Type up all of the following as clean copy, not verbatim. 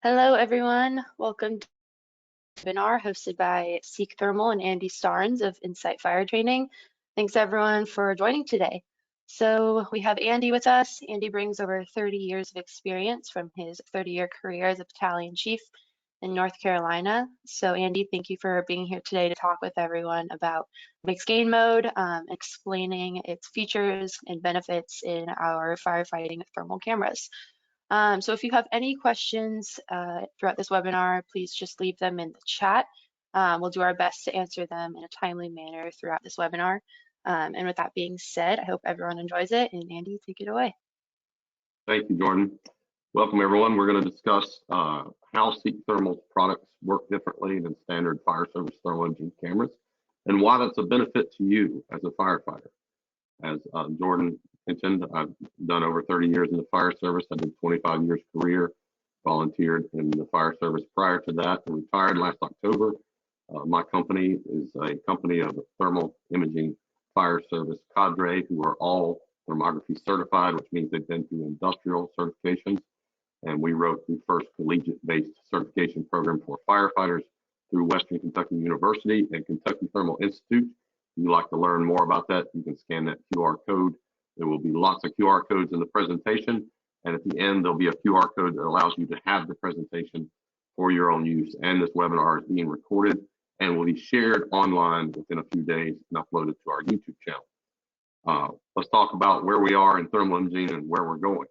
Hello, everyone. Welcome to the webinar hosted by Seek Thermal and Andy Starnes of Insight Fire Training. Thanks, everyone, for joining today. So we have Andy with us. Andy brings over 30 years of experience from his 30-year career as a battalion chief in North Carolina. So Andy, thank you for being here today to talk with everyone about mixed gain mode, explaining its features and benefits in our firefighting thermal cameras. So if you have any questions throughout this webinar, please just leave them in the chat. We'll do our best to answer them in a timely manner throughout this webinar. And with that being said, I hope everyone enjoys it. And Andy, take it away. Thank you, Jordan. Welcome, everyone. We're going to discuss how Seek Thermal's products work differently than standard fire service thermal imaging cameras and why that's a benefit to you as a firefighter. As Jordan mentioned, I've done over 30 years in the fire service. I did 25 years career, volunteered in the fire service prior to that, and retired last October. My company is a company of thermal imaging fire service cadre who are all thermography certified, which means they've been through industrial certifications. And we wrote the first collegiate-based certification program for firefighters through Western Kentucky University and Kentucky Thermal Institute. If you'd like to learn more about that, you can scan that QR code. There will be lots of QR codes in the presentation. And at the end, there'll be a QR code that allows you to have the presentation for your own use. And this webinar is being recorded and will be shared online within a few days and uploaded to our YouTube channel. Let's talk about where we are in thermal imaging and where we're going.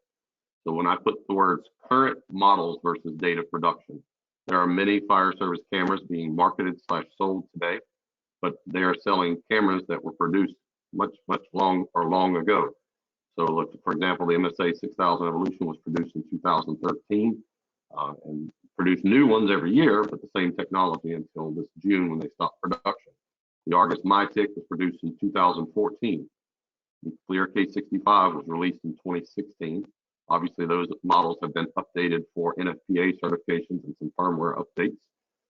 So when I put the words current models versus data production, there are many fire service cameras being marketed / sold today, but they are selling cameras that were produced much long ago. So look, for example, the MSA 6000 Evolution was produced in 2013 and produced new ones every year, but the same technology until this June when they stopped production. The Argus MyTIC was produced in 2014. The Clear K65 was released in 2016. Obviously, those models have been updated for NFPA certifications and some firmware updates.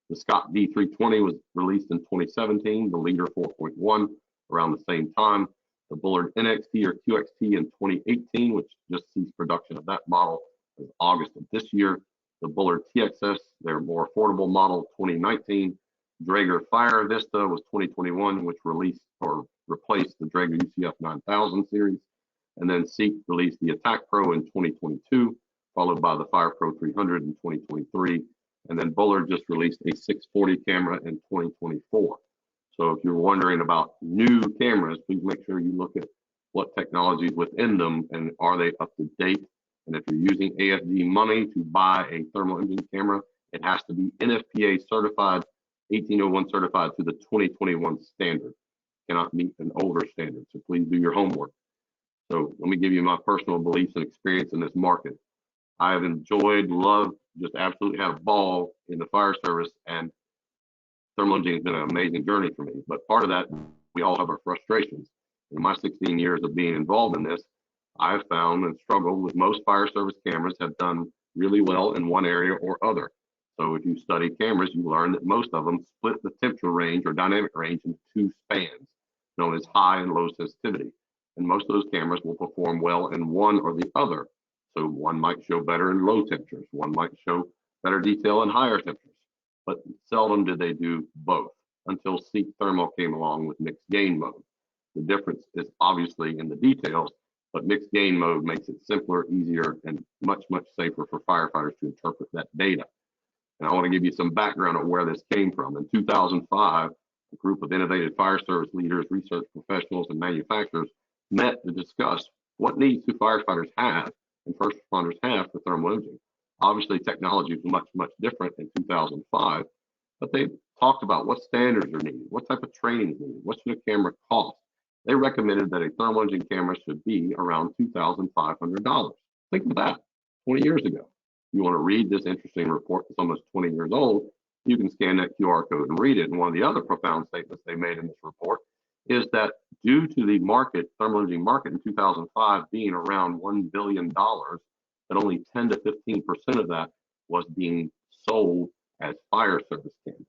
The Scott D320 was released in 2017, the Leader 4.1 around the same time, the Bullard NXT or QXT in 2018, which just ceased production of that model in August of this year, the Bullard TXS, their more affordable model, 2019, Draeger Fire Vista was 2021, which released or replaced the Draeger UCF 9000 series, and then Seek released the Attack Pro in 2022, followed by the Fire Pro 300 in 2023, and then Bullard just released a 640 camera in 2024. So if you're wondering about new cameras, please make sure you look at what technologies within them and are they up to date. And if you're using AFG money to buy a thermal imaging camera, it has to be NFPA certified, 1801 certified to the 2021 standard. Cannot meet an older standard, so please do your homework. So let me give you my personal beliefs and experience in this market. I have enjoyed, loved, just absolutely had a ball in the fire service, and thermal imaging has been an amazing journey for me. But part of that, we all have our frustrations. In my 16 years of being involved in this, I've found and struggled with most fire service cameras have done really well in one area or other. So if you study cameras, you learn that most of them split the temperature range or dynamic range into two spans, known as high and low sensitivity. And most of those cameras will perform well in one or the other. So one might show better in low temperatures, one might show better detail in higher temperatures, but seldom did they do both until Seek Thermal came along with mixed gain mode. The difference is obviously in the details, but mixed gain mode makes it simpler, easier, and much safer for firefighters to interpret that data. And I want to give you some background on where this came from. In 2005, a group of innovative fire service leaders, research professionals, and manufacturers met to discuss what needs do firefighters have and first responders have for thermal imaging. Obviously, technology was much different in 2005, but they talked about what standards are needed, what type of training is needed, what should a camera cost. They recommended that a thermal imaging camera should be around $2,500. Think of that, 20 years ago. If you want to read this interesting report that's almost 20 years old, you can scan that QR code and read it. And one of the other profound statements they made in this report is that due to the market, thermal imaging market in 2005 being around $1 billion, that only 10 to 15% of that was being sold as fire service cameras.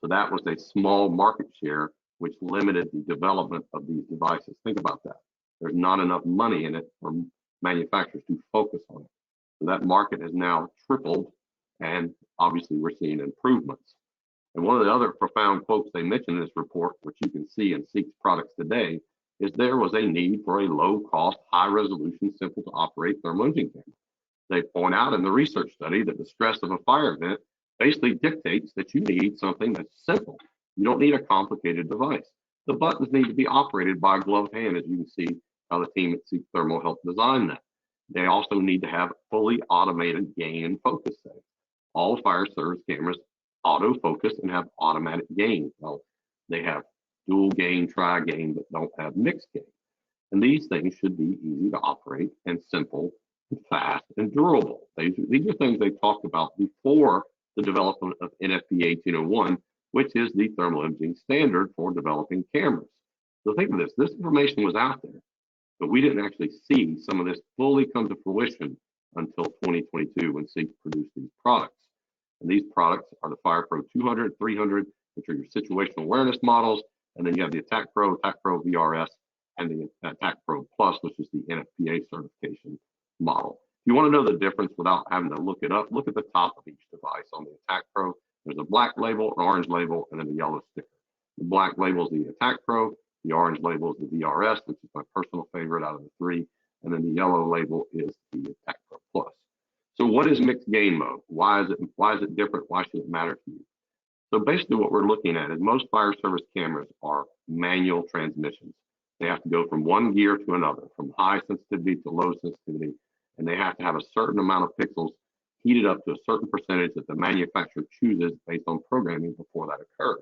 So that was a small market share, which limited the development of these devices. Think about that. There's not enough money in it for manufacturers to focus on it. So that market has now tripled, and obviously we're seeing improvements. And one of the other profound quotes they mention in this report, which you can see in Seek's products today, is there was a need for a low-cost, high-resolution, simple-to-operate thermal imaging camera. They point out in the research study that the stress of a fire event basically dictates that you need something that's simple. You don't need a complicated device. The buttons need to be operated by a gloved hand, as you can see how the team at Seek Thermal helped design that. They also need to have fully automated gain and focus settings. All fire service cameras autofocus and have automatic gain. Well, they have dual gain, tri gain, but don't have mixed gain. And these things should be easy to operate and simple and fast and durable. These are things they talked about before the development of NFPA 1801, which is the thermal imaging standard for developing cameras. So think of this, this information was out there, but we didn't actually see some of this fully come to fruition until 2022 when Seek produced these products. And these products are the FirePro 200, 300, which are your situational awareness models. And then you have the Attack Pro VRS, and the Attack Pro Plus, which is the NFPA certification model. If you want to know the difference without having to look it up, look at the top of each device. On the Attack Pro, there's a black label, an orange label, and then a yellow sticker. The black label is the Attack Pro, the orange label is the VRS, which is my personal favorite out of the three, and then the yellow label is the Attack Pro Plus. So what is mixed gain mode? Why is it different? Why should it matter to you? So basically what we're looking at is most fire service cameras are manual transmissions. They have to go from one gear to another, from high sensitivity to low sensitivity, and they have to have a certain amount of pixels heated up to a certain percentage that the manufacturer chooses based on programming before that occurs.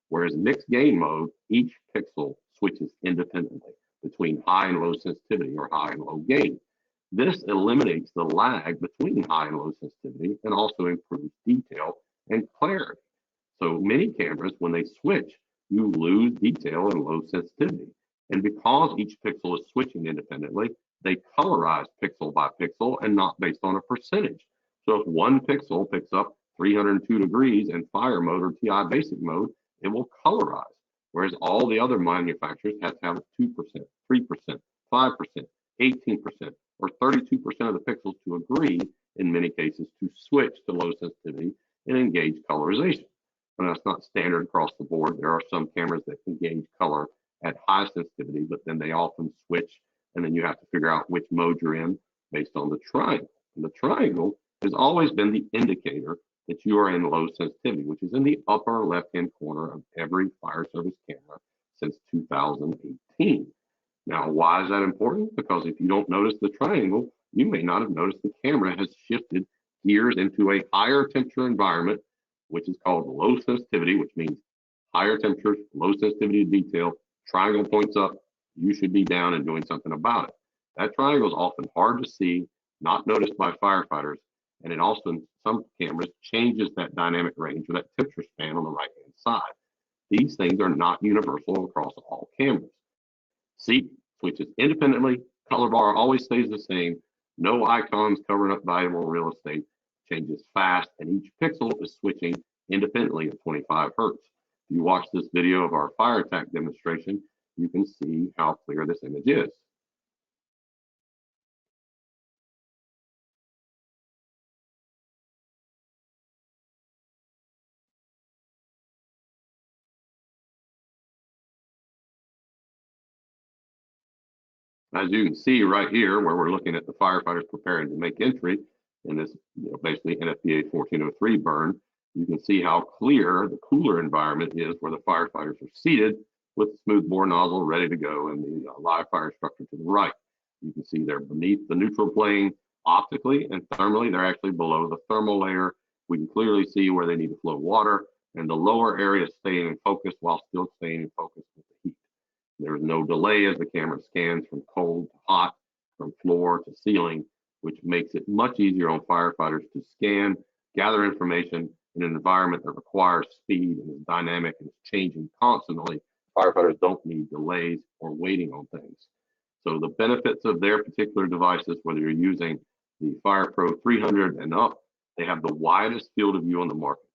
Whereas mixed gain mode, each pixel switches independently between high and low sensitivity or high and low gain. This eliminates the lag between high and low sensitivity and also improves detail and clarity. So many cameras, when they switch, you lose detail and low sensitivity. And because each pixel is switching independently, they colorize pixel by pixel and not based on a percentage. So if one pixel picks up 302 degrees in fire mode or TI basic mode, it will colorize. Whereas all the other manufacturers have to have 2%, 3%, 5%, 18%, or 32% of the pixels to agree, in many cases, to switch to low sensitivity and engage colorization. And that's not standard across the board. There are some cameras that engage color at high sensitivity, but then they often switch, and then you have to figure out which mode you're in based on the triangle. And the triangle has always been the indicator that you are in low sensitivity, which is in the upper left-hand corner of every fire service camera since 2018. Now, why is that important? Because if you don't notice the triangle, you may not have noticed the camera has shifted gears into a higher temperature environment, which is called low sensitivity, which means higher temperatures, low sensitivity to detail, triangle points up, you should be down and doing something about it. That triangle is often hard to see, not noticed by firefighters, and it also, in some cameras, changes that dynamic range or that temperature span on the right-hand side. These things are not universal across all cameras. Seek switches independently, color bar always stays the same, no icons covering up valuable real estate, changes fast, and each pixel is switching independently at 25 hertz. If you watch this video of our fire attack demonstration, you can see how clear this image is. As you can see right here, where we're looking at the firefighters preparing to make entry in this, basically NFPA 1403 burn, you can see how clear the cooler environment is where the firefighters are seated with the smooth bore nozzle ready to go and the live fire structure to the right. You can see they're beneath the neutral plane optically and thermally. They're actually below the thermal layer. We can clearly see where they need to flow water, and the lower area is staying in focus while still staying in focus with the heat. There is no delay as the camera scans from cold to hot, from floor to ceiling, which makes it much easier on firefighters to scan, gather information in an environment that requires speed and is dynamic and is changing constantly. Firefighters don't need delays or waiting on things. So the benefits of their particular devices, whether you're using the FirePro 300 and up, they have the widest field of view on the market.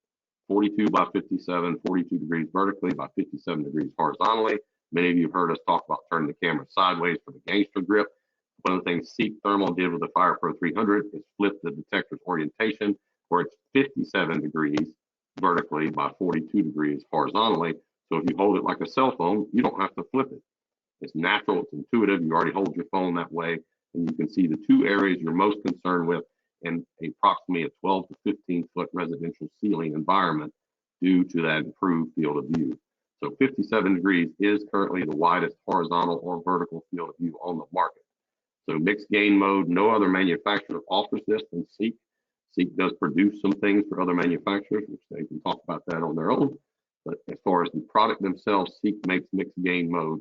42 by 57, 42 degrees vertically by 57 degrees horizontally. Many of you have heard us talk about turning the camera sideways for the gangster grip. One of the things Seek Thermal did with the FirePro 300 is flip the detector's orientation where it's 57 degrees vertically by 42 degrees horizontally. So if you hold it like a cell phone, you don't have to flip it. It's natural, it's intuitive. You already hold your phone that way, and you can see the two areas you're most concerned with in approximately a 12 to 15 foot residential ceiling environment due to that improved field of view. So 57 degrees is currently the widest horizontal or vertical field of view on the market. So mixed gain mode, no other manufacturer offers this than Seek. Seek does produce some things for other manufacturers, which they can talk about that on their own. But as far as the product themselves, Seek makes mixed gain mode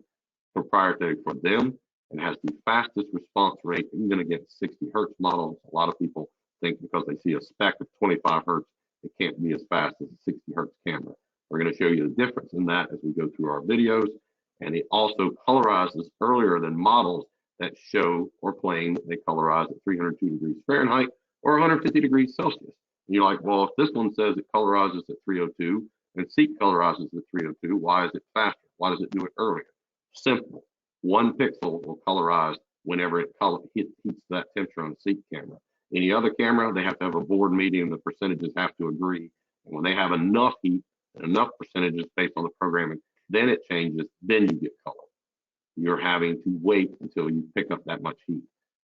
proprietary for them and has the fastest response rate, even against 60 hertz models. A lot of people think because they see a spec of 25 hertz, it can't be as fast as a 60 hertz camera. We're going to show you the difference in that as we go through our videos. And it also colorizes earlier than models that show or claim that they colorize at 302 degrees Fahrenheit or 150 degrees Celsius. And you're like, well, if this one says it colorizes at 302 and Seek colorizes at 302, why is it faster? Why does it do it earlier? Simple. One pixel will colorize whenever it heats that temperature on a Seek camera. Any other camera, they have to have a board meeting and the percentages have to agree. And when they have enough heat and enough percentages based on the programming, then it changes, then you get color. You're having to wait until you pick up that much heat.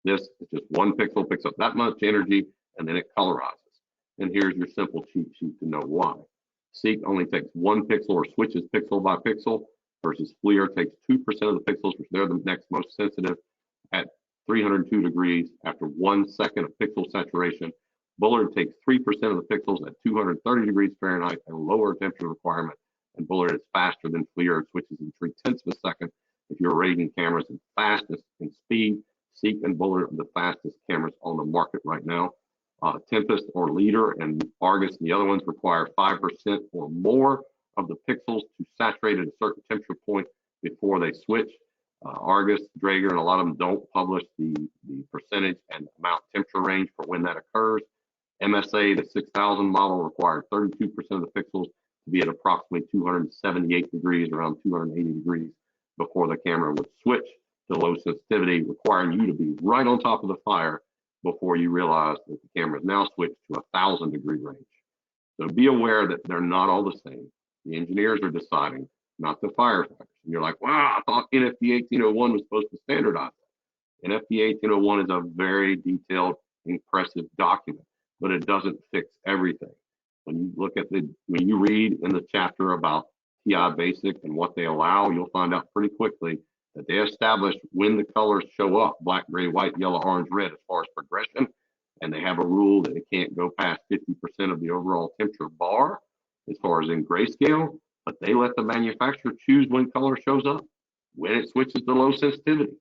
This is just one pixel picks up that much energy and then it colorizes. And here's your simple cheat sheet to know why. Seek only takes one pixel or switches pixel by pixel, versus FLIR takes 2% of the pixels, which they're the next most sensitive, at 302 degrees after 1 second of pixel saturation. Bullard takes 3% of the pixels at 230 degrees Fahrenheit and lower temperature requirement. And Bullard is faster than FLIR. It switches in 0.3 of a second. If you're rating cameras in fastness and speed, Seek and Bullard are the fastest cameras on the market right now. Tempest or Leader and Argus and the other ones require 5% or more of the pixels to saturate at a certain temperature point before they switch. Argus, Draeger, and a lot of them don't publish the percentage and amount temperature range for when that occurs. MSA, the 6000 model, required 32% of the pixels to be at approximately 278 degrees, around 280 degrees, before the camera would switch to low sensitivity, requiring you to be right on top of the fire before you realize that the camera is now switched to 1000 degree range. So be aware that they're not all the same. The engineers are deciding, not the firefighters. And you're like, wow, I thought NFPA 1801 was supposed to standardize that. NFPA 1801 is a very detailed, impressive document, but it doesn't fix everything. When you look at when you read in the chapter about TI Basic and what they allow, you'll find out pretty quickly that they established when the colors show up, black, gray, white, yellow, orange, red, as far as progression. And they have a rule that it can't go past 50% of the overall temperature bar as far as in grayscale, but they let the manufacturer choose when color shows up, when it switches to low sensitivity.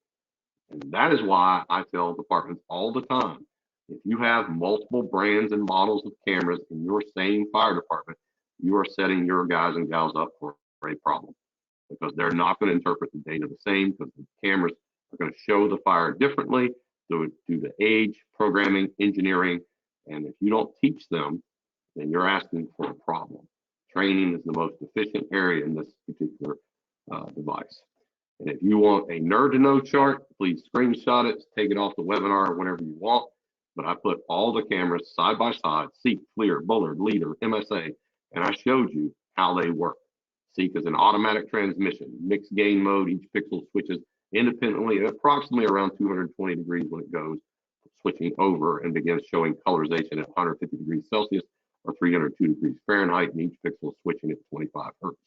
And that is why I tell departments all the time, if you have multiple brands and models of cameras in your same fire department, you are setting your guys and gals up for a problem, because they're not going to interpret the data the same, because the cameras are going to show the fire differently due to the age, programming, engineering. And if you don't teach them, then you're asking for a problem. Training is the most efficient area in this particular device. And if you want a nerd to know chart, please screenshot it, take it off the webinar or whenever you want. But I put all the cameras side by side, Seek, FLIR, Bullard, Leader, MSA, and I showed you how they work. Seek is an automatic transmission, mixed gain mode. Each pixel switches independently at approximately around 220 degrees when it goes switching over and begins showing colorization at 150 degrees Celsius or 302 degrees Fahrenheit, and each pixel is switching at 25 hertz.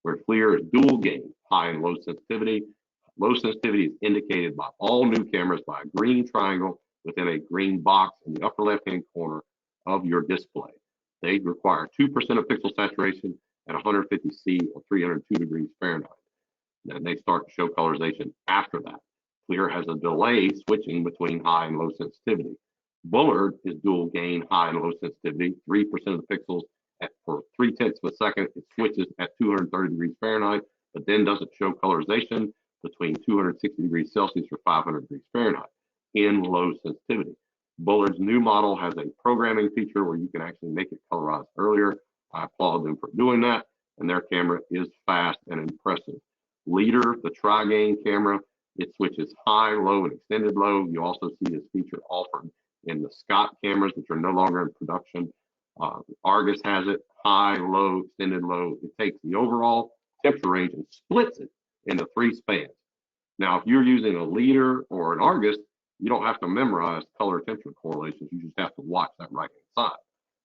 Where FLIR is dual gain, high and low sensitivity. Low sensitivity is indicated by all new cameras by a green triangle within a green box in the upper left-hand corner of your display. They require 2% of pixel saturation at 150 C or 302 degrees Fahrenheit. Then they start to show colorization after that. FLIR has a delay switching between high and low sensitivity. Bullard is dual gain, high and low sensitivity, 3% of the pixels for 0.3 of a second. It switches at 230 degrees Fahrenheit, but then doesn't show colorization between 260 degrees Celsius or 500 degrees Fahrenheit in low sensitivity. Bullard's new model has a programming feature where you can actually make it colorize earlier. I applaud them for doing that, and their camera is fast and impressive. Leader, the tri-gain camera, it switches high, low, and extended low. You also see this feature offered in the Scott cameras, which are no longer in production. Argus has it, high, low, extended low. It takes the overall temperature range and splits it into 3 spans. Now, if you're using a leader or an Argus, you don't have to memorize color temperature correlations. You just have to watch that right-hand side.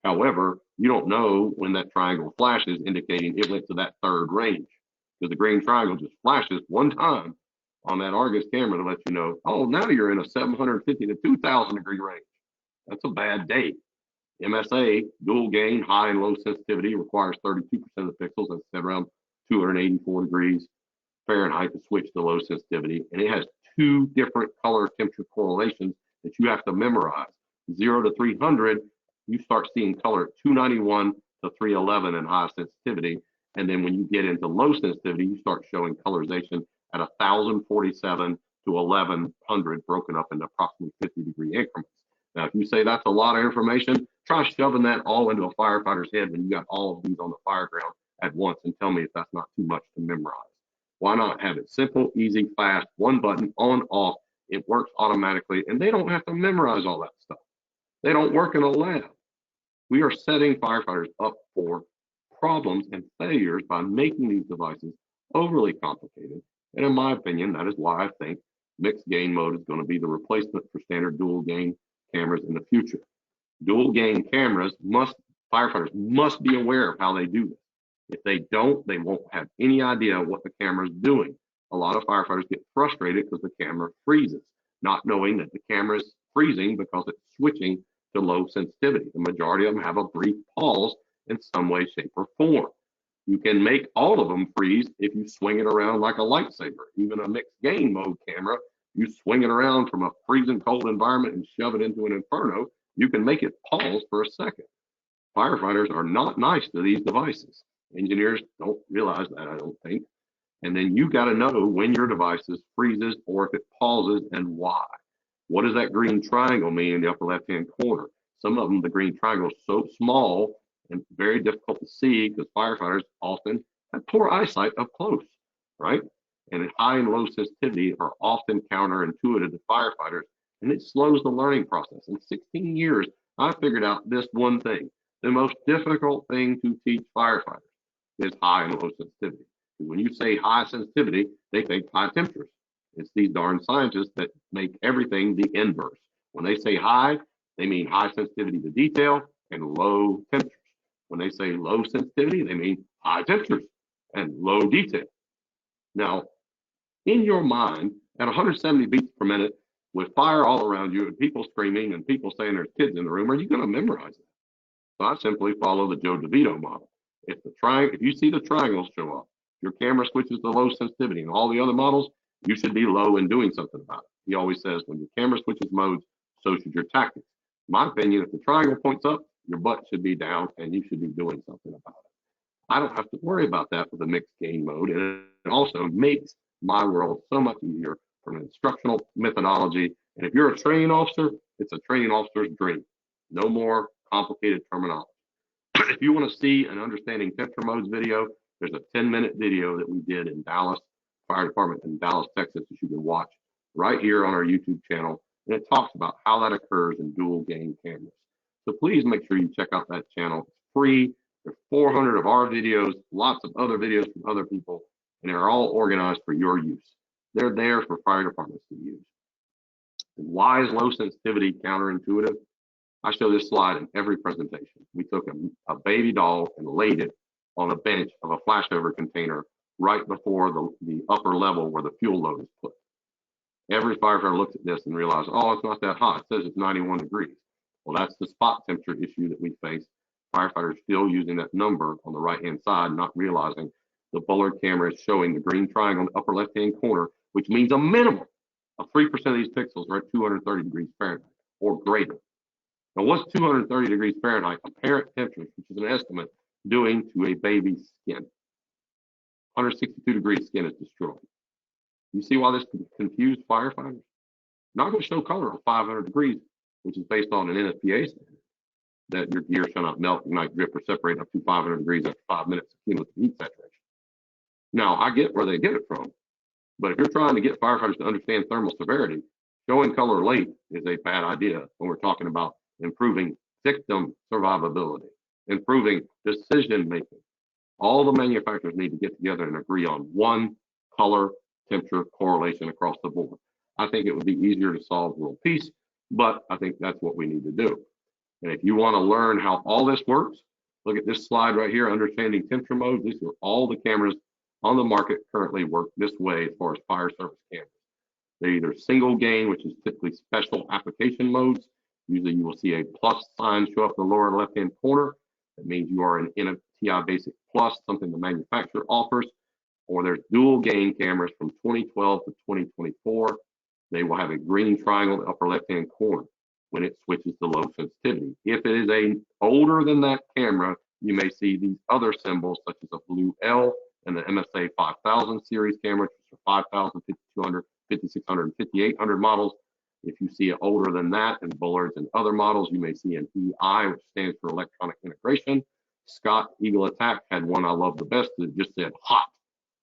However, you don't know when that triangle flashes, indicating it went to that 3rd range, because the green triangle just flashes one time on that Argus camera to let you know, oh, now you're in a 750 to 2000 degree range. That's a bad day. MSA, dual gain, high and low sensitivity, requires 32% of the pixels. That's around 284 degrees Fahrenheit to switch to low sensitivity. And it has 2 different color temperature correlations that you have to memorize. 0 to 300, you start seeing color at 291 to 311 in high sensitivity. And then when you get into low sensitivity, you start showing colorization at 1047 to 1100, broken up into approximately 50 degree increments. Now, if you say that's a lot of information, try shoving that all into a firefighter's head when you got all of these on the fire ground at once, and tell me if that's not too much to memorize. Why not have it simple, easy, fast, one button, on, off, it works automatically, and they don't have to memorize all that stuff. They don't work in a lab. We are setting firefighters up for problems and failures by making these devices overly complicated. And in my opinion, that is why I think mixed gain mode is going to be the replacement for standard dual gain cameras in the future. Dual gain cameras firefighters must be aware of how they do this. If they don't, they won't have any idea what the camera is doing. A lot of firefighters get frustrated because the camera freezes, not knowing that the camera is freezing because it's switching to low sensitivity. The majority of them have a brief pause in some way, shape, or form. You can make all of them freeze if you swing it around like a lightsaber. Even a mixed gain mode camera, you swing it around from a freezing cold environment and shove it into an inferno, you can make it pause for a second. Firefighters are not nice to these devices. Engineers don't realize that, I don't think. And then you got to know when your device freezes or if it pauses and why. What does that green triangle mean in the upper left-hand corner? Some of them, the green triangle is so small and very difficult to see because firefighters often have poor eyesight up close, right? And high and low sensitivity are often counterintuitive to firefighters, and it slows the learning process. In 16 years, I figured out this one thing. The most difficult thing to teach firefighters is high and low sensitivity. When you say high sensitivity, they think high temperatures. It's these darn scientists that make everything the inverse. When they say high, they mean high sensitivity to detail and low temperatures. When they say low sensitivity, they mean high temperatures and low detail. Now, in your mind, at 170 beats per minute, with fire all around you and people screaming and people saying there's kids in the room, are you going to memorize it? So I simply follow the Joe DeVito model. If you see the triangles show up, your camera switches to low sensitivity, and all the other models, you should be low and doing something about it. He always says when your camera switches modes, so should your tactics. In my opinion, if the triangle points up, your butt should be down and you should be doing something about it. I don't have to worry about that with a mixed gain mode, and it also makes my world so much easier from an instructional methodology. And if you're a training officer, it's a training officer's dream. No more complicated terminology. If you want to see an understanding temperature modes video, there's a 10-minute video that we did in Dallas Fire Department in Dallas, Texas, that you can watch right here on our YouTube channel. And it talks about how that occurs in dual gain cameras. So please make sure you check out that channel. It's free. There's 400 of our videos, lots of other videos from other people, and they're all organized for your use. They're there for fire departments to use. And why is low sensitivity counterintuitive? I show this slide in every presentation. We took a baby doll and laid it on a bench of a flashover container right before the upper level where the fuel load is put. Every firefighter looks at this and realizes, oh, it's not that hot. It says it's 91 degrees. Well, that's the spot temperature issue that we face. Firefighters still using that number on the right-hand side, not realizing the Bullard camera is showing the green triangle in the upper left-hand corner, which means a minimum of 3% of these pixels are at 230 degrees Fahrenheit or greater. Now, what's 230 degrees Fahrenheit apparent temperature, which is an estimate, doing to a baby's skin? 162 degrees skin is destroyed. You see why this confused firefighters? Not going to show color at 500 degrees, which is based on an NFPA standard, that your gear shall not melt, ignite, drip, or separate up to 500 degrees after 5 minutes of cumulative heat saturation. Now, I get where they get it from, but if you're trying to get firefighters to understand thermal severity, showing color late is a bad idea when we're talking about improving victim survivability. improving decision making. All the manufacturers need to get together and agree on one color temperature correlation across the board. I think it would be easier to solve world peace, but I think that's what we need to do. And if you want to learn how all this works, look at this slide right here, understanding temperature modes. These are all the cameras on the market currently work this way as far as fire service cameras. They're either single gain, which is typically special application modes. Usually you will see a plus sign show up in the lower left-hand corner. That means you are an NFTI Basic Plus, something the manufacturer offers. Or there's dual gain cameras from 2012 to 2024. They will have a green triangle in the upper left-hand corner when it switches to low sensitivity. If it is older than that camera, you may see these other symbols such as a blue L and the MSA 5000 series camera, which are 5000, 5200, 5600, and 5800 models. If you see it older than that and Bullards and other models, you may see an EI, which stands for electronic integration. Scott Eagle Attack had one I love the best that just said hot.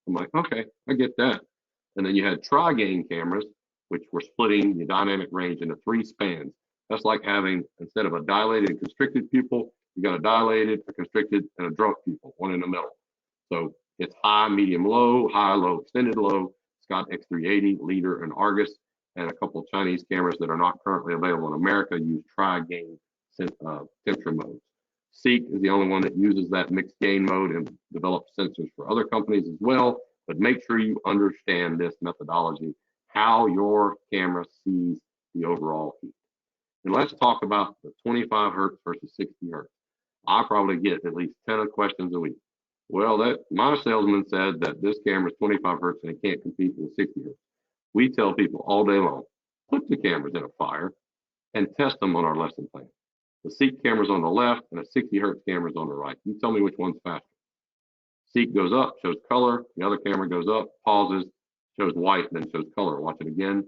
I'm like, okay, I get that. And then you had tri-gain cameras, which were splitting the dynamic range into 3 spans. That's like having, instead of a dilated and constricted pupil, you got a dilated, a constricted, and a drunk pupil, one in the middle. So it's high, medium, low, high, low, extended low, Scott X380, Leader, and Argus, and a couple of Chinese cameras that are not currently available in America use tri-gain temperature modes. Seek is the only one that uses that mixed gain mode and develops sensors for other companies as well, but make sure you understand this methodology, how your camera sees the overall heat. And let's talk about the 25 hertz versus 60 hertz. I probably get at least 10 questions a week. Well, my salesman said that this camera is 25 hertz and it can't compete with 60 hertz. We tell people all day long, put the cameras in a fire and test them on our lesson plan. The Seek camera's on the left and a 60 hertz camera's on the right. You tell me which one's faster. Seek goes up, shows color. The other camera goes up, pauses, shows white, then shows color. Watch it again.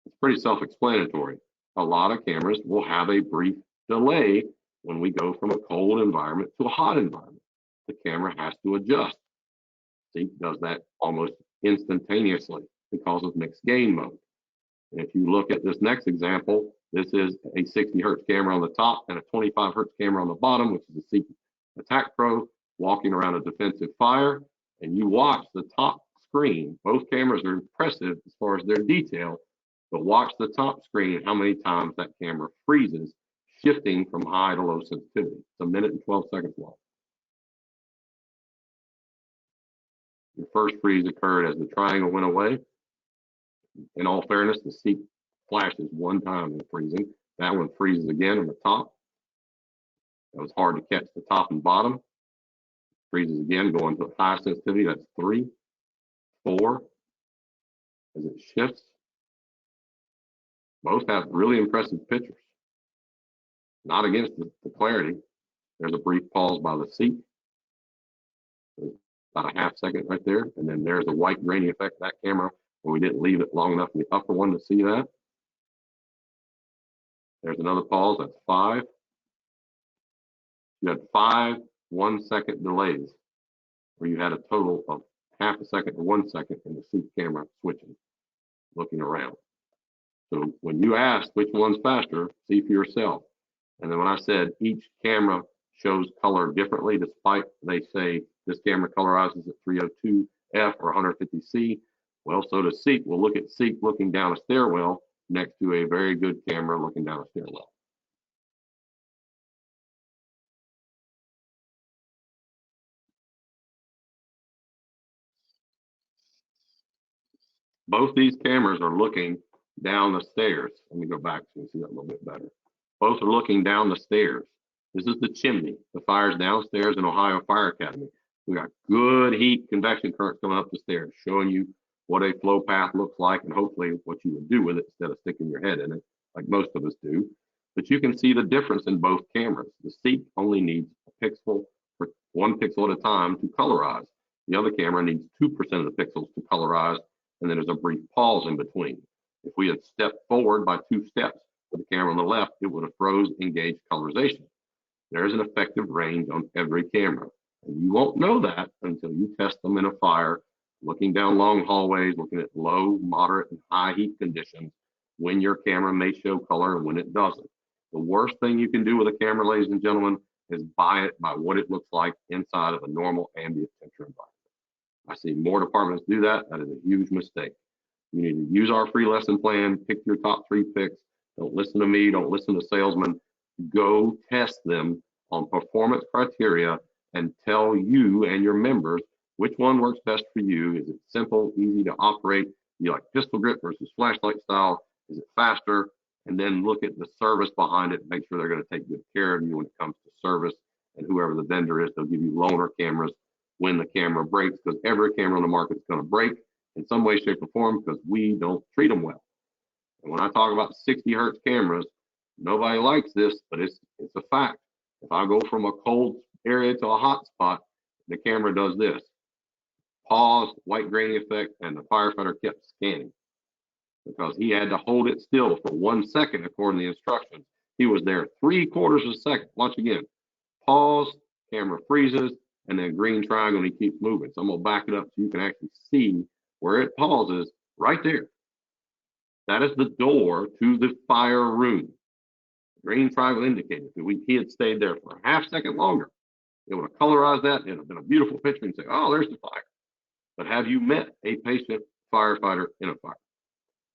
It's pretty self-explanatory. A lot of cameras will have a brief delay when we go from a cold environment to a hot environment. The camera has to adjust. Seek does that almost instantaneously because of mixed gain mode. And if you look at this next example, this is a 60 hertz camera on the top and a 25 hertz camera on the bottom, which is a Seek Attack Pro walking around a defensive fire. And you watch the top screen. Both cameras are impressive as far as their detail, but watch the top screen how many times that camera freezes, shifting from high to low sensitivity. It's 1 minute and 12 seconds long. Your first freeze occurred as the triangle went away. In all fairness, the Seek flashes one time in freezing. That one freezes again on the top. That was hard to catch the top and bottom. Freezes again, going to high sensitivity. That's 3, 4. As it shifts. Both have really impressive pictures. Not against the clarity. There's a brief pause by the Seek. About a half second right there. And then there's a white grainy effect of that camera where we didn't leave it long enough in the upper one to see that. There's another pause, that's 5. You had 5 1-second delays where you had a total of half a second to 1 second in the Seek camera switching, looking around. So when you ask which one's faster, see for yourself. And then when I said each camera shows color differently, despite they say this camera colorizes at 302F or 150C, well, so does Seek. We'll look at Seek looking down a stairwell next to a very good camera looking down a stairwell. Both these cameras are looking down the stairs. Let me go back so you can see that a little bit better. Both are looking down the stairs. This is the chimney. The fire's downstairs in Ohio Fire Academy. We got good heat convection currents coming up the stairs, showing you what a flow path looks like and hopefully what you would do with it instead of sticking your head in it, like most of us do. But you can see the difference in both cameras. The Seek only needs a pixel for 1 pixel at a time to colorize. The other camera needs 2% of the pixels to colorize, and then there's a brief pause in between. If we had stepped forward by 2 steps with the camera on the left, it would have froze engaged colorization. There's an effective range on every camera. And you won't know that until you test them in a fire, looking down long hallways, looking at low, moderate, and high heat conditions, when your camera may show color and when it doesn't. The worst thing you can do with a camera, ladies and gentlemen, is buy it by what it looks like inside of a normal ambient temperature environment. I see more departments do that. That is a huge mistake. You need to use our free lesson plan, pick your top 3 picks. Don't listen to me, don't listen to salesmen. Go test them on performance criteria and tell you and your members which one works best for you. Is it simple, easy to operate? You like pistol grip versus flashlight style? Is it faster? And then look at the service behind it. Make sure they're going to take good care of you when it comes to service. And whoever the vendor is, they'll give you loaner cameras when the camera breaks, because every camera on the market is going to break in some way, shape, or form because we don't treat them well. And when I talk about 60 hertz cameras, nobody likes this, but it's a fact. If I go from a cold area to a hot spot, the camera does this. Pause, white grainy effect, and the firefighter kept scanning because he had to hold it still for 1 second according to the instructions. He was there 3/4 of a second. Watch again. Pause, camera freezes, and then green triangle, and he keeps moving. So I'm gonna back it up so you can actually see where it pauses right there. That is the door to the fire room. Green triangle indicated if he had stayed there for a half second longer, it would have colorized that. It would have been a beautiful picture and say, oh, there's the fire. But have you met a patient firefighter in a fire?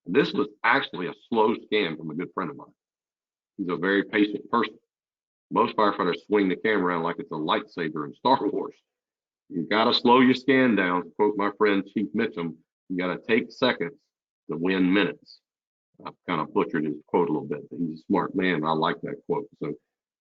And this was actually a slow scan from a good friend of mine. He's a very patient person. Most firefighters swing the camera around like it's a lightsaber in Star Wars. You got to slow your scan down. To quote my friend Chief Mitchum, you got to take seconds to win minutes. I've kind of butchered his quote a little bit, but he's a smart man. I like that quote. So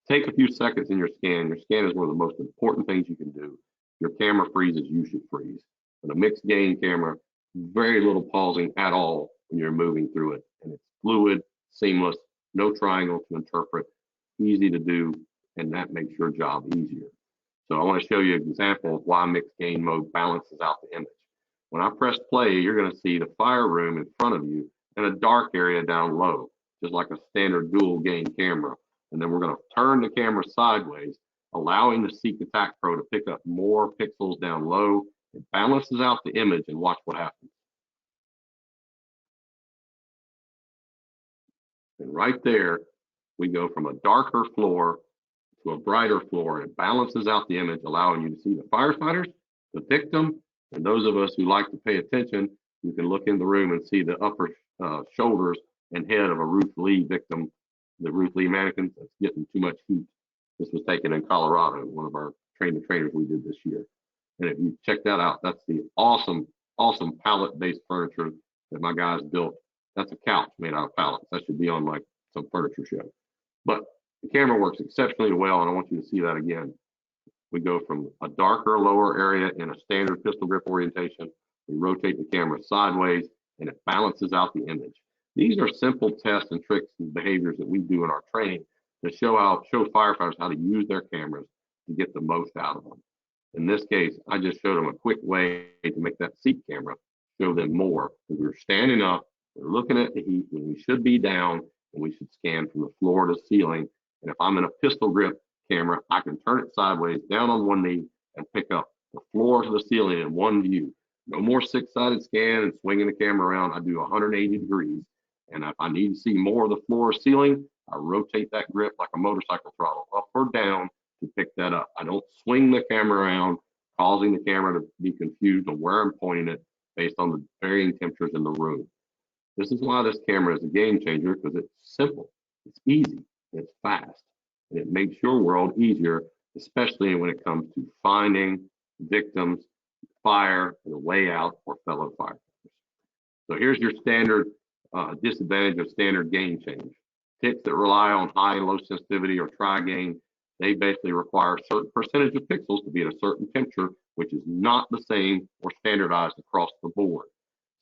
take a few seconds in your scan. Your scan is one of the most important things you can do. Your camera freezes, you should freeze. But a mixed gain camera, very little pausing at all when you're moving through it. And it's fluid, seamless, no triangle to interpret, easy to do, and that makes your job easier. So I want to show you an example of why mixed gain mode balances out the image. When I press play, you're going to see the fire room in front of you and a dark area down low, just like a standard dual gain camera. And then we're going to turn the camera sideways, allowing the Seek Attack Pro to pick up more pixels down low. It balances out the image, and watch what happens. And right there, we go from a darker floor to a brighter floor, and it balances out the image, allowing you to see the firefighters, the victim, and those of us who like to pay attention, you can look in the room and see the upper shoulders and head of a Ruth Lee victim, the Ruth Lee mannequin that's getting too much heat. This was taken in Colorado, one of our trainers we did this year. And if you check that out, that's the awesome pallet-based furniture that my guys built. That's a couch made out of pallets. That should be on like some furniture show. But the camera works exceptionally well, and I want you to see that again. We go from a darker, lower area in a standard pistol grip orientation. We rotate the camera sideways, and it balances out the image. These are simple tests and tricks and behaviors that we do in our training to show firefighters how to use their cameras to get the most out of them. In this case, I just showed them a quick way to make that Seek camera show them more. Because we're standing up, we're looking at the heat when we should be down, and we should scan from the floor to ceiling. And if I'm in a pistol grip camera, I can turn it sideways, down on one knee, and pick up the floor to the ceiling in one view. No more six-sided scan and swinging the camera around. I do 180 degrees. And if I need to see more of the floor or ceiling, I rotate that grip like a motorcycle throttle, up or down, to pick that up. I don't swing the camera around, causing the camera to be confused on where I'm pointing it based on the varying temperatures in the room. This is why this camera is a game changer, because it's simple, it's easy, it's fast, and it makes your world easier, especially when it comes to finding victims, fire, the way out, or fellow firefighters. So here's your standard disadvantage of standard gain change. Picks that rely on high and low sensitivity or tri-gain, they basically require a certain percentage of pixels to be at a certain temperature, which is not the same or standardized across the board.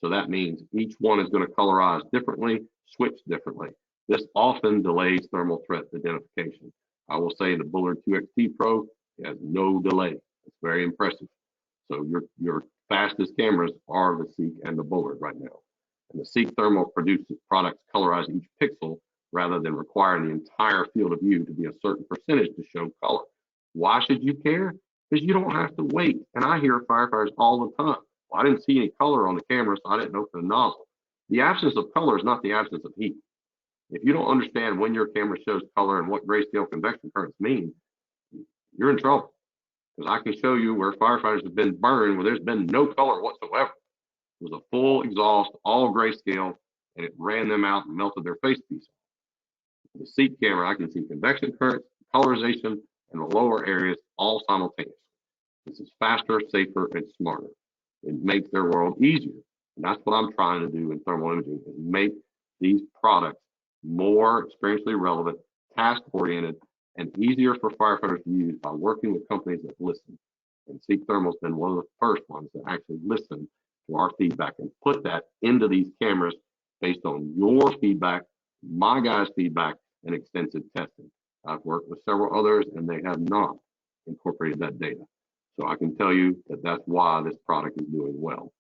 So that means each one is going to colorize differently, switch differently. This often delays thermal threat identification. I will say the Bullard QXT Pro has no delay. It's very impressive. So your fastest cameras are the Seek and the Bullard right now. And the Seek Thermal produces products colorize each pixel rather than requiring the entire field of view to be a certain percentage to show color. Why should you care? Because you don't have to wait. And I hear firefighters all the time. Well, I didn't see any color on the camera, so I didn't open the nozzle. The absence of color is not the absence of heat. If you don't understand when your camera shows color and what grayscale convection currents mean, you're in trouble. Because I can show you where firefighters have been burned where there's been no color whatsoever. It was a full exhaust, all grayscale, and it ran them out and melted their face piece. With the Seek camera, I can see convection currents, colorization, and the lower areas all simultaneously. This is faster, safer, and smarter. It makes their world easier. And that's what I'm trying to do in thermal imaging, is make these products more experientially relevant, task-oriented, and easier for firefighters to use by working with companies that listen. And Seek Thermal's been one of the first ones that actually listen to our feedback and put that into these cameras based on your feedback, my guys' feedback, and extensive testing. I've worked with several others and they have not incorporated that data. So I can tell you that that's why this product is doing well.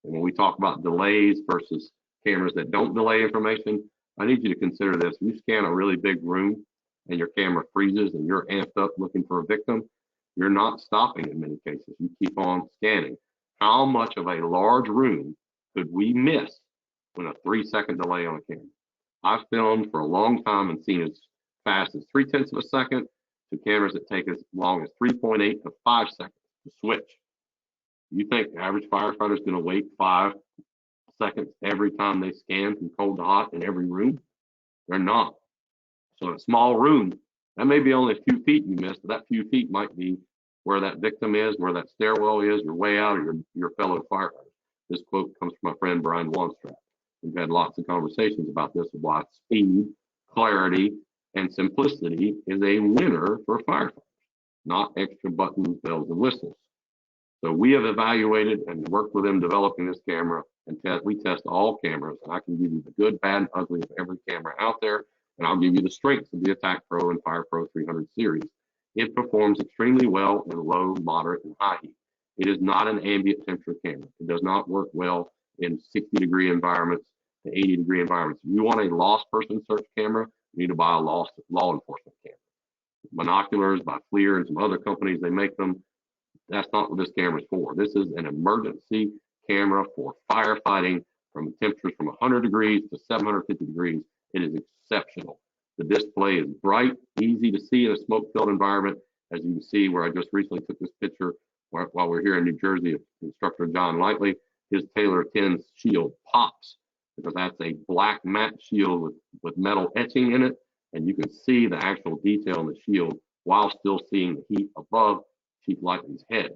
And when we talk about delays versus cameras that don't delay information, I need you to consider this. If you scan a really big room and your camera freezes and you're amped up looking for a victim, you're not stopping in many cases. You keep on scanning. How much of a large room could we miss with a 3-second delay on a camera? I've filmed for a long time and seen as fast as 0.3 of a second to cameras that take as long as 3.8 to 5 seconds to switch. You think the average firefighter is going to wait 5 seconds every time they scan from cold to hot in every room? They're not. So in a small room, that may be only a few feet you missed, but that few feet might be where that victim is, where that stairwell is, your way out, or your fellow firefighter. This quote comes from my friend Brian Wanstrap. We've had lots of conversations about this, of why speed, clarity, and simplicity is a winner for firefighters, not extra buttons, bells, and whistles. So we have evaluated and worked with them developing this camera, and we test all cameras, and I can give you the good, bad, and ugly of every camera out there, and I'll give you the strengths of the Attack Pro and Fire Pro 300 series. It performs extremely well in low, moderate, and high heat. It is not an ambient temperature camera. It does not work well in 60-degree environments to 80-degree environments. If you want a lost person search camera, you need to buy a law enforcement camera. Binoculars by FLIR and some other companies, they make them. That's not what this camera is for. This is an emergency camera for firefighting from temperatures from 100 degrees to 750 degrees. It is exceptional. The display is bright, easy to see in a smoke-filled environment. As you can see where I just recently took this picture while we're here in New Jersey of Instructor John Lightly, his Taylor 10 shield pops because that's a black matte shield with metal etching in it. And you can see the actual detail in the shield while still seeing the heat above Chief Lightly's head.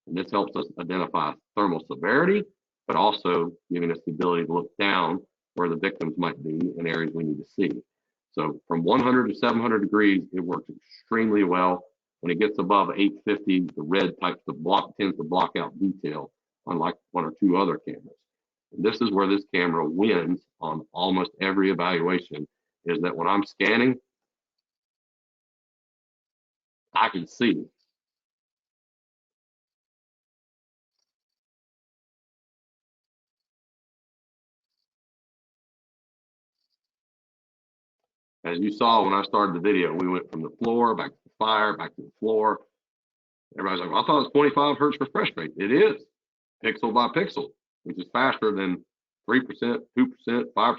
And this helps us identify thermal severity, but also giving us the ability to look down where the victims might be in areas we need to see. So from 100 to 700 degrees, it works extremely well. When it gets above 850, the red tends to block out detail, unlike 1 or 2 other cameras. And this is where this camera wins on almost every evaluation, is that when I'm scanning, I can see. As you saw when I started the video, we went from the floor, back to the fire, back to the floor. Everybody's like, well, I thought it was 25 hertz refresh rate. It is, pixel by pixel, which is faster than 3%, 2%, 5%,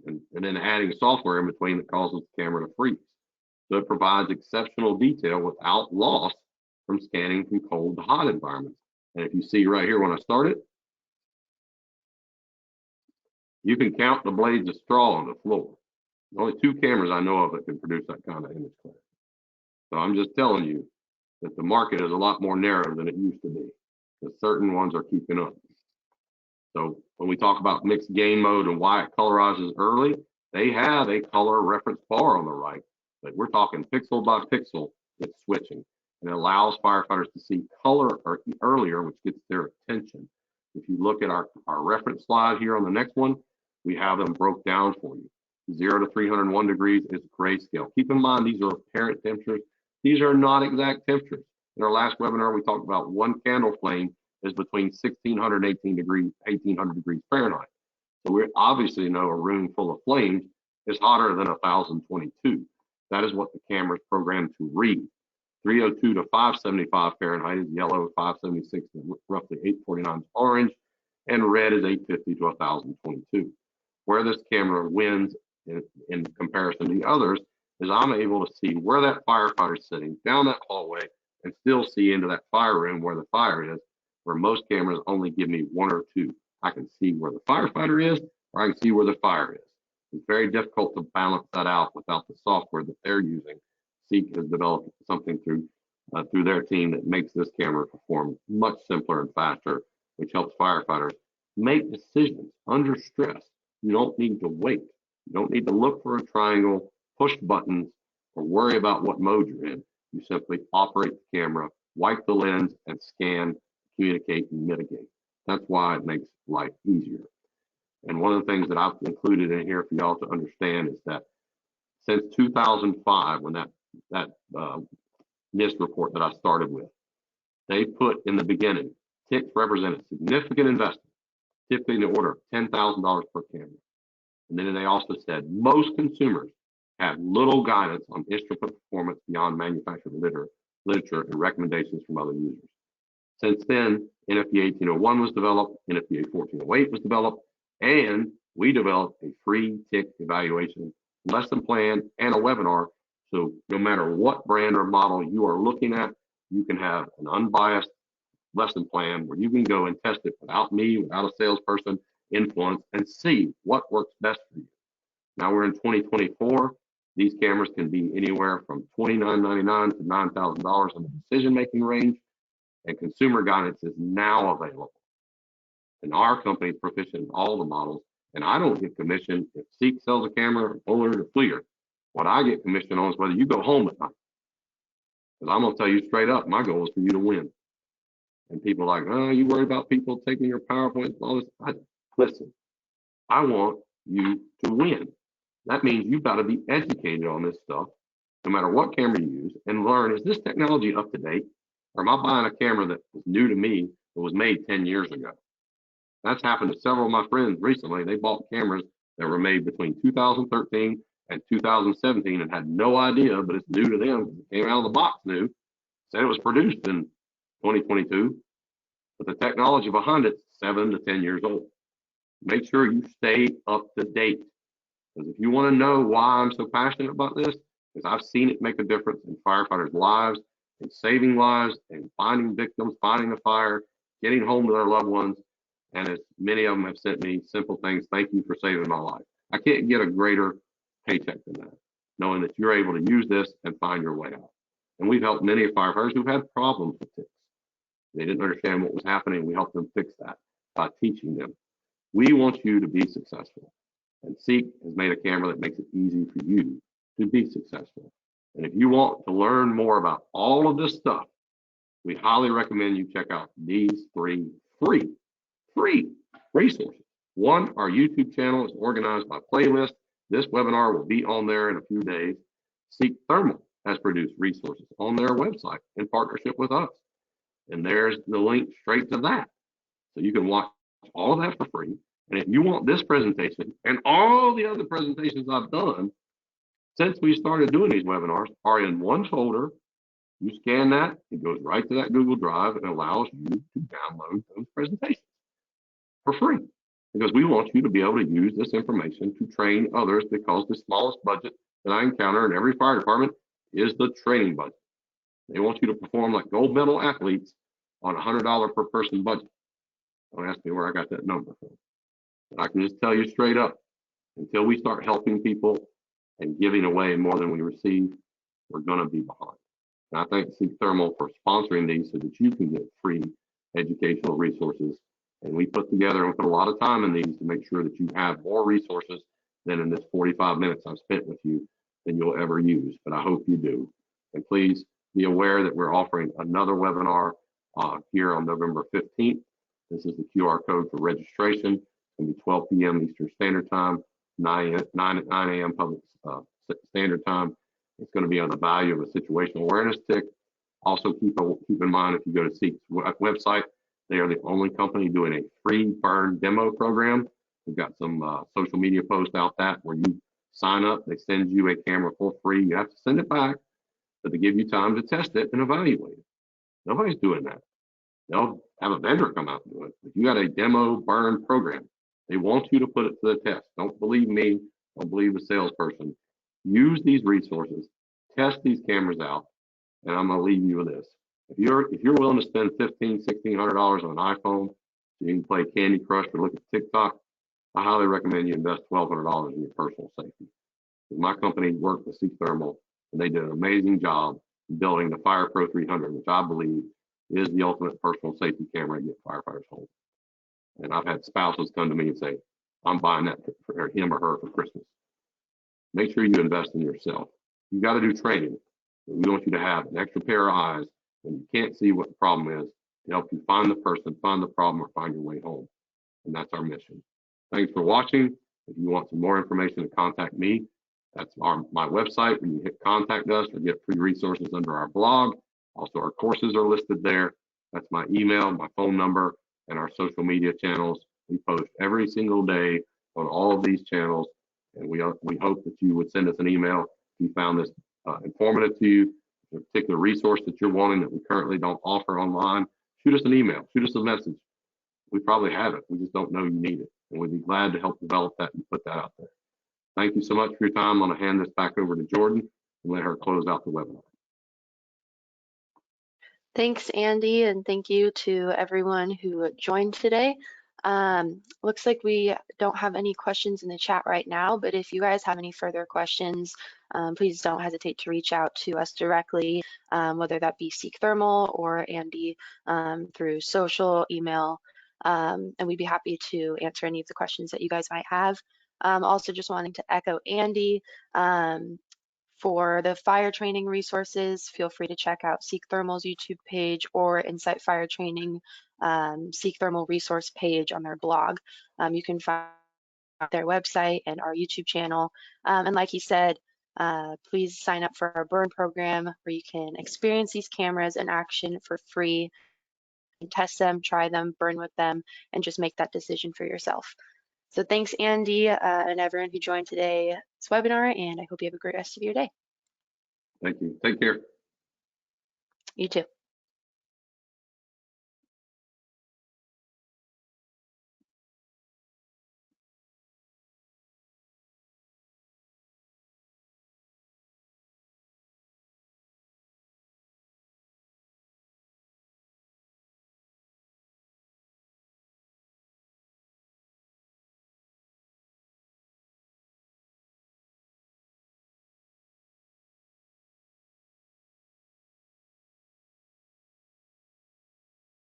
and then adding software in between that causes the camera to freeze. So it provides exceptional detail without loss from scanning from cold to hot environments. And if you see right here when I started, you can count the blades of straw on the floor. There's only 2 cameras I know of that can produce that kind of image clarity. So I'm just telling you that the market is a lot more narrow than it used to be, because certain ones are keeping up. So when we talk about mixed gain mode and why it colorizes early, they have a color reference bar on the right, but we're talking pixel by pixel, it's switching. And it allows firefighters to see color earlier, which gets their attention. If you look at our reference slide here on the next one, we have them broke down for you. 0 to 301 degrees is grayscale. Keep in mind, these are apparent temperatures. These are not exact temperatures. In our last webinar, we talked about 1 candle flame is between 1600 and 1800 degrees Fahrenheit. So we obviously know a room full of flames is hotter than 1022. That is what the camera is programmed to read. 302 to 575 Fahrenheit is yellow, 576 to roughly 849 is orange, and red is 850 to 1022. Where this camera wins in comparison to the others is I'm able to see where that firefighter's sitting down that hallway and still see into that fire room where the fire is, where most cameras only give me one or two. I can see where the firefighter is, or I can see where the fire is. It's very difficult to balance that out without the software that they're using. Seek has developed something through their team that makes this camera perform much simpler and faster, which helps firefighters make decisions under stress. You don't need to wait. You don't need to look for a triangle, push buttons, or worry about what mode you're in. You simply operate the camera, wipe the lens, and scan, communicate, and mitigate. That's why it makes life easier. And one of the things that I've included in here for y'all to understand is that since 2005, when that NIST report that I started with, they put in the beginning, TICs represent a significant investment, typically in the order of $10,000 per camera. And then they also said most consumers have little guidance on instrument performance beyond manufacturer literature and recommendations from other users. Since then, NFPA 1801 was developed, NFPA 1408 was developed, and we developed a free TIC evaluation lesson plan and a webinar. So no matter what brand or model you are looking at, you can have an unbiased lesson plan where you can go and test it without me, without a salesperson influence, and see what works best for you. Now we're in 2024. These cameras can be anywhere from $29.99 to $9,000 in the decision-making range, and consumer guidance is now available. And our company is proficient in all the models, and I don't get commission if Seek sells a camera or Polar or FLIR. What I get commission on is whether you go home at night. Because I'm going to tell you straight up, my goal is for you to win. And people are like, oh, you worry about people taking your PowerPoint and all this. Listen, I want you to win. That means you've got to be educated on this stuff, no matter what camera you use, and learn, is this technology up to date? Or am I buying a camera that was new to me that was made 10 years ago? That's happened to several of my friends recently. They bought cameras that were made between 2013 and 2017 and had no idea, but it's new to them. It came out of the box new, said it was produced in 2022, but the technology behind it's 7 to 10 years old. Make sure you stay up to date. Because if you want to know why I'm so passionate about this, because I've seen it make a difference in firefighters' lives, in saving lives, and finding victims, finding a fire, getting home to their loved ones. And as many of them have sent me simple things, thank you for saving my life. I can't get a greater paycheck than that, knowing that you're able to use this and find your way out. And we've helped many firefighters who've had problems with TICs. They didn't understand what was happening. We helped them fix that by teaching them. We want you to be successful. And Seek has made a camera that makes it easy for you to be successful. And if you want to learn more about all of this stuff, we highly recommend you check out these 3 free resources. One, our YouTube channel is organized by playlist. This webinar will be on there in a few days. Seek Thermal has produced resources on their website in partnership with us. And there's the link straight to that. So you can watch all of that for free. And if you want this presentation and all the other presentations I've done since we started doing these webinars are in one folder. You scan that, it goes right to that Google Drive and allows you to download those presentations for free. Because we want you to be able to use this information to train others, because the smallest budget that I encounter in every fire department is the training budget. They want you to perform like gold medal athletes on a $100 per person budget. Don't ask me where I got that number from. But I can just tell you straight up, until we start helping people and giving away more than we receive, we're going to be behind. And I thank Seek Thermal for sponsoring these so that you can get free educational resources. And we put together and put a lot of time in these to make sure that you have more resources than in this 45 minutes I've spent with you than you'll ever use. But I hope you do. And please be aware that we're offering another webinar here on November 15th. This is the QR code for registration. It's going to be 12 p.m. Eastern Standard Time, 9 a.m. Public Standard Time. It's going to be on the value of a situational awareness TIC. Also keep in mind, if you go to Seek's website, they are the only company doing a free burn demo program. We've got some social media posts out that where you sign up, they send you a camera for free. You have to send it back, but they give you time to test it and evaluate it. Nobody's doing that. They'll have a vendor come out and do it. If you got a demo burn program, they want you to put it to the test. Don't believe me, Don't believe a salesperson. Use these resources, test these cameras out, and I'm gonna leave you with this. If you're willing to spend $1,500–$1,600 on an iPhone so you can play Candy Crush or look at TikTok, I highly recommend you invest $1,200 in your personal safety. My company worked with Seek Thermal, and they did an amazing job building the FirePro 300, which I believe is the ultimate personal safety camera to get firefighters home. And I've had spouses come to me and say, I'm buying that for him or her for Christmas. Make sure you invest in yourself. You got to do training. We want you to have an extra pair of eyes when you can't see what the problem is to help you find the person, find the problem, or find your way home. And that's our mission. Thanks for watching. If you want some more information to contact me, that's my website where you can hit contact us or get free resources under our blog. Also, our courses are listed there. That's my email, my phone number, and our social media channels. We post every single day on all of these channels, and we hope that you would send us an email if you found this informative to you, a particular resource that you're wanting that we currently don't offer online. Shoot us an email, shoot us a message. We probably have it. We just don't know you need it, and we'd be glad to help develop that and put that out there. Thank you so much for your time. I'm going to hand this back over to Jordan and let her close out the webinar. Thanks, Andy, and thank you to everyone who joined today. Looks like we don't have any questions in the chat right now, but if you guys have any further questions, please don't hesitate to reach out to us directly, whether that be Seek Thermal or Andy through social, email, and we'd be happy to answer any of the questions that you guys might have. Also just wanting to echo Andy, for the fire training resources, feel free to check out Seek Thermal's YouTube page or Insight Fire Training Seek Thermal resource page on their blog. You can find their website and our YouTube channel. And like he said, please sign up for our Burn program where you can experience these cameras in action for free, test them, try them, burn with them, and just make that decision for yourself. So thanks, Andy, and everyone who joined today's webinar, and I hope you have a great rest of your day. Thank you. Take care. You too.